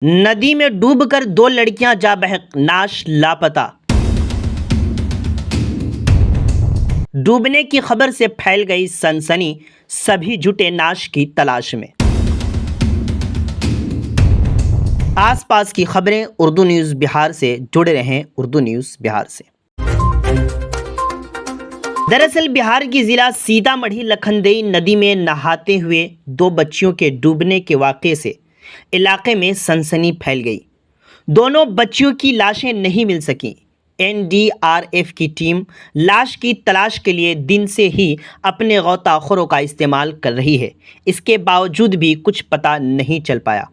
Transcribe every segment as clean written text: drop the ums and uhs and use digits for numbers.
नदी में डूबकर 2 लड़कियां जा बहक, नाश लापता। डूबने की खबर से फैल गई सनसनी, सभी जुटे नाश की तलाश में। आसपास की खबरें उर्दू न्यूज़ बिहार से जुड़े रहें उर्दू न्यूज़ बिहार से। दरअसल बिहार की जिला सीतामढ़ी लखनदेई नदी में नहाते हुए 2 बच्चियों के डूबने के वाक़े से इलाके में सनसनी फैल गई। दोनों बच्चियों की लाशें नहीं मिल सकीं। एनडीआरएफ की टीम लाश की तलाश के लिए दिन से ही अपने गोताखोरों का इस्तेमाल कर रही है। इसके बावजूद भी कुछ पता नहीं चल पाया।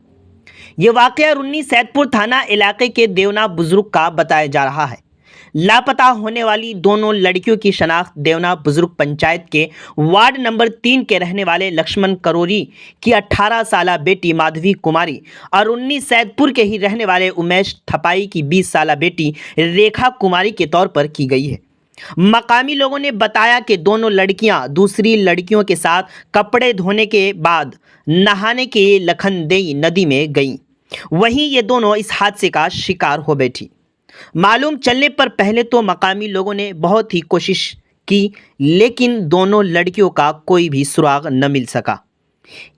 ये वाक़या रुन्नी सैदपुर थाना इलाके के देवना बुजुर्ग का बताया जा रहा है। लापता होने वाली दोनों लड़कियों की शनाख्त देवना बुजुर्ग पंचायत के वार्ड नंबर 3 के रहने वाले लक्ष्मण करोरी की 18 साला बेटी माधवी कुमारी और रुन्नी सैदपुर के ही रहने वाले उमेश थपाई की 20 साला बेटी रेखा कुमारी के तौर पर की गई है। मकामी लोगों ने बताया कि दोनों लड़कियां दूसरी लड़कियों के साथ कपड़े धोने के बाद नहाने के लिए लखनदेई नदी में गईं। वहीं ये दोनों इस हादसे का शिकार हो बैठी। मालूम चलने पर पहले तो मकामी लोगों ने बहुत ही कोशिश की, लेकिन दोनों लड़कियों का कोई भी सुराग न मिल सका।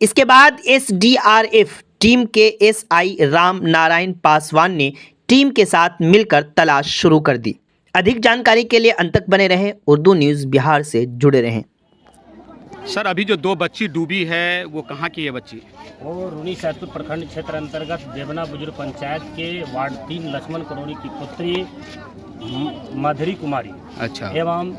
इसके बाद एसडीआरएफ टीम के एसआई राम नारायण पासवान ने टीम के साथ मिलकर तलाश शुरू कर दी। अधिक जानकारी के लिए अंत तक बने रहें उर्दू न्यूज़ बिहार से जुड़े रहें। सर, अभी जो 2 बच्ची डूबी है वो कहाँ की है बच्ची? वो रुन्नी सैदपुर प्रखंड क्षेत्र अंतर्गत देवना बुजुर्ग पंचायत के वार्ड 3 लक्ष्मण करोड़ी की पुत्री माधवी कुमारी। अच्छा। एवं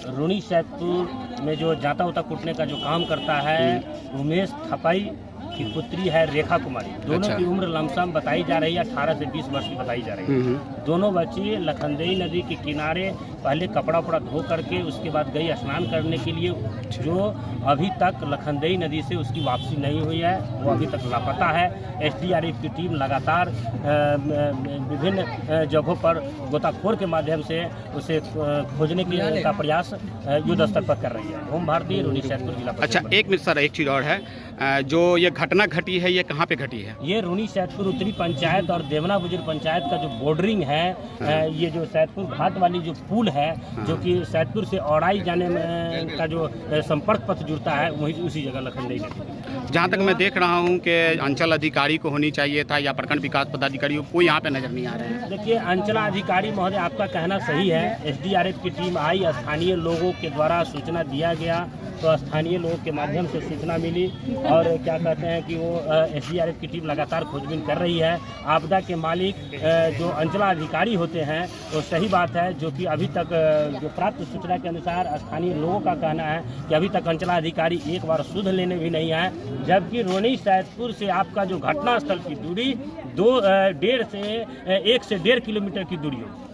रुन्नी सैदपुर में जो जाता उता कूटने का जो काम करता है उमेश थपाई की पुत्री है रेखा कुमारी। दोनों अच्छा। की उम्र लमसम बताई जा रही है 18 से 20 वर्ष की बताई जा रही है। दोनों बच्ची लखनदेई नदी के किनारे पहले कपड़ा उपड़ा धो करके उसके बाद गई स्नान करने के लिए, जो अभी तक लखनदेई नदी से उसकी वापसी नहीं हुई है। वो अभी तक लापता है। एसडीआरएफ की टीम लगातार विभिन्न जगहों पर गोताखोर के माध्यम से उसे खोजने का प्रयास युद्ध स्तर पर कर रही है। ओम भारती, रुन्नी सैदपुर जिला। अच्छा, एक मिनट सर, एक चीज़ और है, जो ये घटना घटी है ये कहाँ पे घटी है? ये रुन्नी सैदपुर उत्तरी पंचायत और देवना बुजुर्ग पंचायत का जो बॉर्डरिंग है, ये जो सैदपुर घाट वाली जो पुल है, जो कि सैदपुर से औड़ाई जाने में का जो संपर्क पथ जुड़ता है, वही उसी जगह लखनदेई में। जहाँ तक मैं देख रहा हूँ कि अंचल अधिकारी को होनी चाहिए था या प्रखंड विकास पदाधिकारी, कोई यहाँ पे नजर नहीं आ रहे हैं। देखिए, अंचलाधिकारी महोदय, आपका कहना सही है। एसडीआरएफ की टीम आई, स्थानीय लोगों के द्वारा सूचना दिया गया, तो स्थानीय लोगों के माध्यम से सूचना मिली और क्या कहते हैं कि वो एसडीआरएफ की टीम लगातार खोजबीन कर रही है। आपदा के मालिक जो अंचलाधिकारी होते हैं, वो सही बात है, जो कि अभी तक जो प्राप्त सूचना के अनुसार स्थानीय लोगों का कहना है कि अभी तक अंचलाधिकारी एक बार सुध लेने भी नहीं आए, जबकि रुन्नी सैदपुर से आपका जो घटनास्थल की दूरी 1 से 1.5 किलोमीटर की दूरी होगी।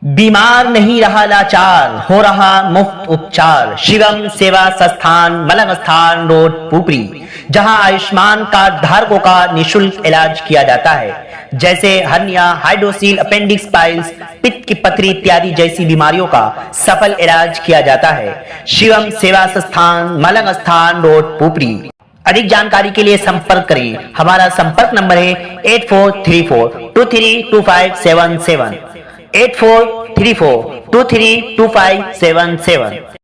बीमार नहीं रहा लाचार, हो रहा मुफ्त उपचार। शिवम सेवा संस्थान, मलंग स्थान रोड, पुपरी, जहां आयुष्मान कार्ड धारकों का निःशुल्क इलाज किया जाता है, जैसे हर्निया, हाइड्रोसील, अपेंडिक्स, पाइल्स, पित्त की पथरी इत्यादि जैसी बीमारियों का सफल इलाज किया जाता है। शिवम सेवा संस्थान, मलंग स्थान रोड, पुपरी। अधिक जानकारी के लिए संपर्क करें। हमारा संपर्क नंबर है 8434232577, 8434232577।